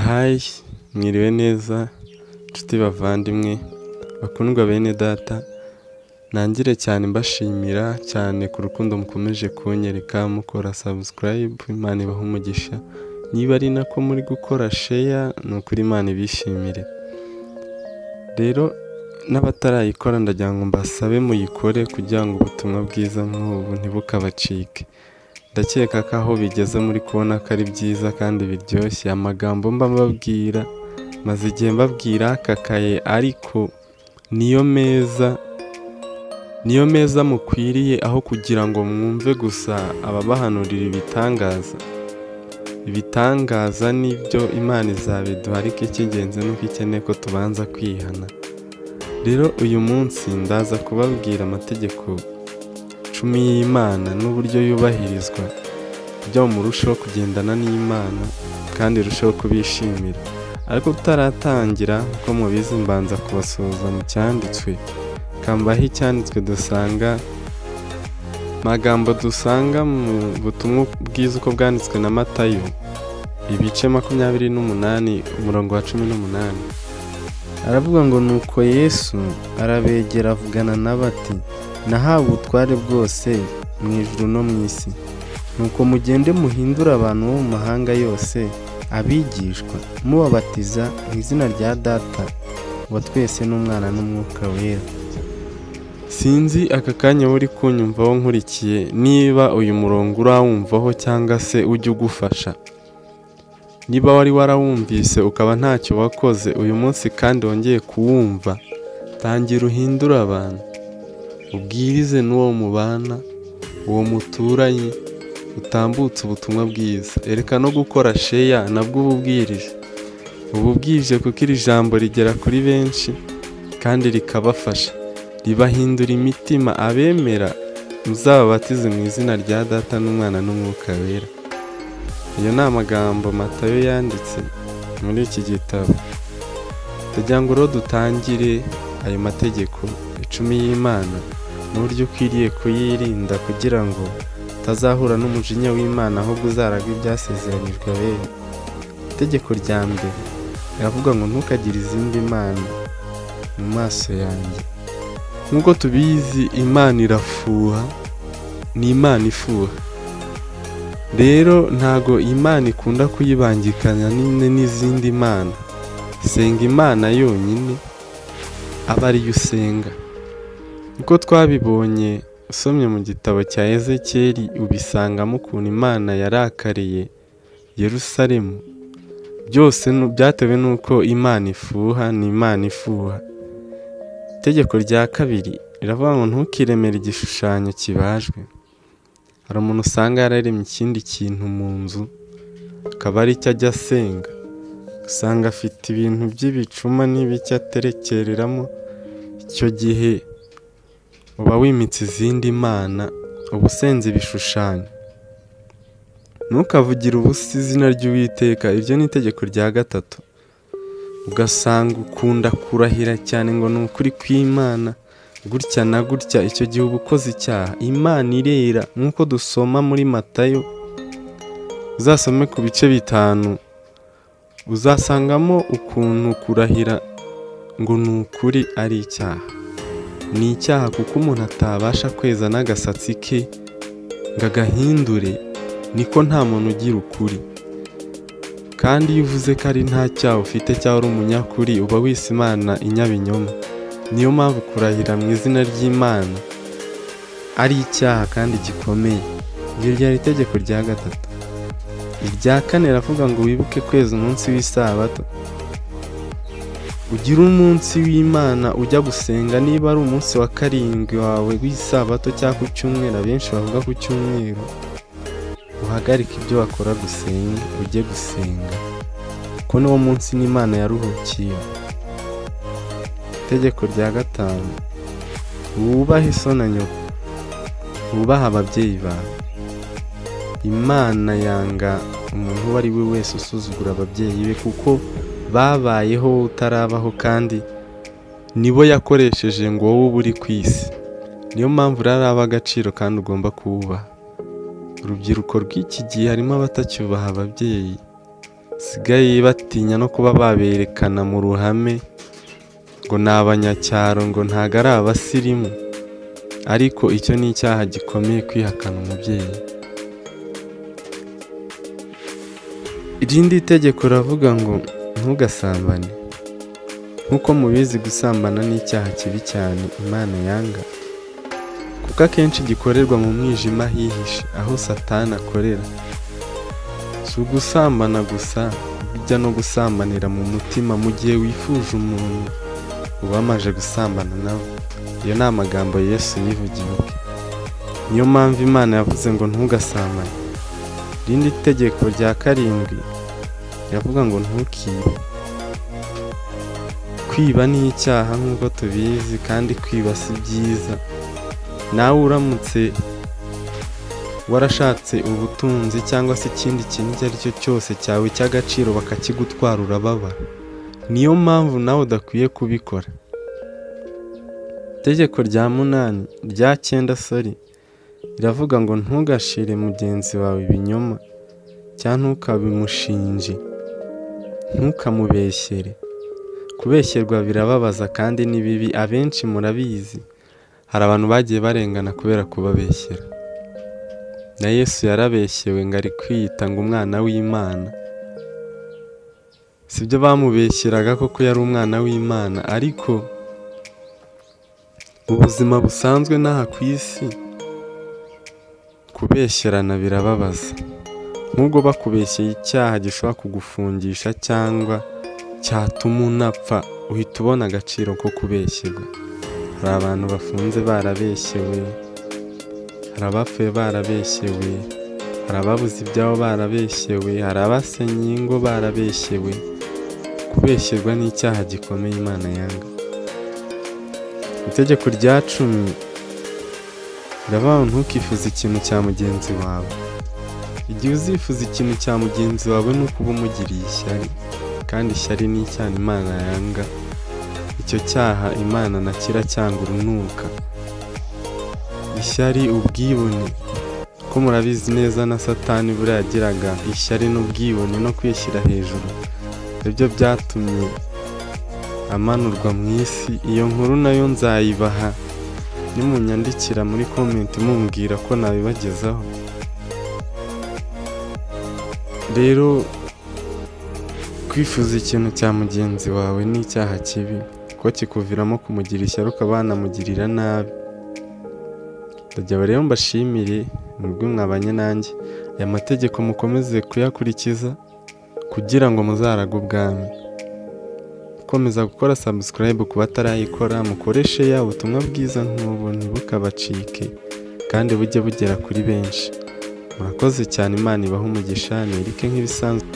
Hayi mwiriwe neza nshuti bavandimwe bakundwa bene data, nangire cyane mbashimira cyane ku rukundo mukomeje kunyereka mukora subscribe. Imana ibahe umugisha, niba ari nako muri gukora share ni ukuri Imana ibishimire. Rero n'abatarayikora ndagira ngo mbasabe muyikore kugira ngo ubutumwa bwiza nk'ubu ntibukabacike. Ndakeka ko aho bigeze muri kubona ko ari byiza kandi biryoshye. Amagambo mba mbabwira maze igihe mbabwira akakaye, ariko niyo meza mukwiriye, aho kugira ngo mwumve gusa ababahanurira ibitangaza nibyo Imana izabiduha, ariko icy'ingenzi nuko ikeneye ko tubanza kwihana. Rero uyu munsi ndaza kubabwira amategeko 10 y'Imana n'uburyo yubahirizwa kugira ngo murusheho kugendana n'Imana kandi irusheho kubishimira. Ariko tutaratangira, uko mubizi mbanza kubasuhuza mu cyanditswe, kambaho icyanditswe dusanga magambo dusanga mu butumwa bwiza uko bwanditswe na Matayo ibice 28 umurongo wa 18. Aravuga ngo nuko Yesu arabegera avugana n'abati, nahawe ubutware bwose mu ijuru no mu isi, nuko mugende muhindura abantu bo mu mahanga yose abigishwa, mubabatiza mu izina rya Data wa twese n'Umwana n'Umwuka wera. Sinzi aka kanya uri kunyumvaho nkurikiye niba uyu murongo urawumvaho cyangwa se ujya ugufasha. Niba wari warawumvise ukaba ntacyo wakoze, uyu munsi kandi wongeye kuwumva, tangira uhindura abantu, ubwirize n'uwo mubana, uwo muturanye, utambutse ubutumwa bwiza. Ereka no gukora share nabwo ububwirije kuko iri jambo rigera kuri benshi kandi rikabafasha, ribahindura imitima. Abemera muzababatize mu izina rya Data n'Umwana n'Umwuka wera. Iyo ni amagambo Matayo yanditse muri iki gitabo. Tugira ngo rero dutangire ayo mategeko 10 y'Imana n'uburyo ukwiriye kuyirinda kugira ngo utazahura n'umujinya w'Imana, ahubwo uzaragwe ibyasezeranyijwe abera. Itegeko rya mbere riravuga ngo ntukagire izindi mana mu maso yanjye. Nk'uko tubizi Imana irafuha, ni Imana ifuha. Rero ntago Imana ikunda kuyibangikanya n'izindi mana. Senga Imana yonyine, aba ariyo usenga. Uko twabibonye usomye mu gitabo cya Ezekiyeli, ubisangamo ukuntu Imana yarakariye Yerusalemu. Byose byatewe n'uko Imana ifuha, ni Imana ifuha. Itegeko rya kabiri riravuga ngo ntukiremere igishushanyo kibajwe. Hari umuntu usanga yararemye ikindi kintu mu nzu, akaba ari cyo ajya asenga. Usanga afite ibintu by'ibicuma n'ibiki aterekereramo. Icyo gihe uba wimitse izindi mana, uba usenze ibishushanyo. Ntukavugire ubusa izina ry'Uwiteka. Iryo ni itegeko rya gatatu. Ugasanga ukunda kurahira cyane ngo ni ukuri kw'Imana gutya na gutya, icyo gihe uba ukoze icyaha. Imana irera, nk'uko dusoma muri Matayo, uzasome ku bice 5, uzasangamo ukuntu kurahira ngo ni ukuri ari icyaha. Ni icyaha kuko umuntu atabasha kweza n'agasatsi ke ngo agahindure. Niko nta muntu ugira ukuri. Kandi iyo uvuze ko ari nta cyaha ufite cyangwa uri umunyakuri, uba wise Imana inyabinyoma. Niyo mpamvu kurahira mu izina ry'Imana ari icyaha kandi gikomeye. Iryo ryari itegeko rya gatatu. Irya kane riravuga ngo wibuke kweza umunsi w'isabato. Ugire umunsi w'Imana ujya gusenga. Niba ari umunsi wa 7 wawe w'isabato cyangwa ku cyumweru, abenshi bavuga ku cyumweru, uhagarike ibyo wakora gusenga, ujye gusenga, kuko niwo munsi n'Imana yaruhukiye. Itegeko rya 5, wubahe so na nyoko, wubahe ababyeyi bawe. Imana yanga umuntu uwo ari we wese usuzugura ababyeyi be, kuko babayeho utarabaho kandi nibo yakoresheje ngo wowe ube uri ku isi. Niyo mpamvu rero aba agaciro kandi ugomba kuwubaha. Urubyiruko rw'iki gihe harimo abatacyubaha ababyeyi, sigaye batinya no kuba baberekana mu ruhame ngo ni abanyacyaro, ngo ntago ari abasirimu. Ariko icyo ni icyaha gikomeye, kwihakana umubyeyi. Irindi tegeko ravuga ngo ntugasambane. Nk'uko mubizi, gusambana ni icyaha kibi cyane Imana yanga, kuko akenshi gikorerwa mu mwijima hihishe, aho Satani akorera. Si ugusambana gusa, bijya no gusambanira mu mutima mu gihe wifuje umuntu uba wamaze gusambana nawe. Iyo ni amagambo Yesu yivugiye ubwe. Niyo mpamvu Imana yavuze ngo ntugasambane. Irindi tegeko rya 7 yavuga ngo ntukibe. Kwiba ni icyaha nk'uko tubizi, kandi kwiba si byiza. Nawe uramutse warashatse ubutunzi cyangwa se ikindi kintu icyo ari cyo cyose cyawe cy'agaciro bakakigutwara, urababara. Niyo mpamvu nawe udakwiye kubikora. Itegeko rya 9 riravuga ngo ntugashire mugenzi wawe ibinyoma cyangwa ntukabimushinje, ntukamubeshyere. Kubeshyerwa birababaza kandi ni bibi. Abenshi murabizi, hari abantu bagiye barengana kubera kubabeshyera. Na Yesu yarabeshyewe ngo ari kwiyita ngo umwana w'Imana. Sibyo bamubeshyeraga koko yari umwana w'Imana, ariko ubuzima busanzwe n'aha ku isi kubeshyerana birababaza. Nk'ubwo bakubeshyeye icyaha gishobora kugufungisha cyangwa cyatuma unapfa, uhita ubona agaciro ko kubeshyerwa. Hari abantu bafunze barabeshyewe, hari abapfuye barabeshyewe, hari ababuze ibyabo barabeshyewe, hari abasenye ingo barabeshyewe. Kubeshyerwa ni icyaha gikomeye Imana yanga. Itegeko rya 10 riravuga ngo ntukifuze ikintu cya mugenzi wawe. Igihe uzifuza ikintu cya mugenzi wawe ni ukuba umugiriye ishyari, kandi ishyari ni icyaha Imana yanga. Icyo cyaha Imana na kiracyanga urunuka. Ishyari, ubwibone, ko murabizi neza na Satani buriya yagiraga ishyari n'ubwibone no kwishyira hejuru. Ibyo byatumye amanurwa mu isi. Iyo nkuru nayo nzayibaha, nimunyandikira muri comment mumbwira ko nabibagezaho. Rero kwifuza ikintu cya mugenzi wawe ni icyaha kibi, ko kikuviramo kumugira ishyari ukaba wanamugirira nabi. Ndagira rero mbashimire mwebwe mwabanye nanjye. Aya mategeko mukomeze kuyakurikiza kugira ngo muzarage ubwami. Komeza gukora subscribe ku batarayikora, mukoreshe ya ubutumwa bwiza nk'ubu ntibukabacike kandi bujye bugera kuri benshi. Murakoze cyane, Imana ibahe umugisha. Ni Eric nk'ibisanzwe.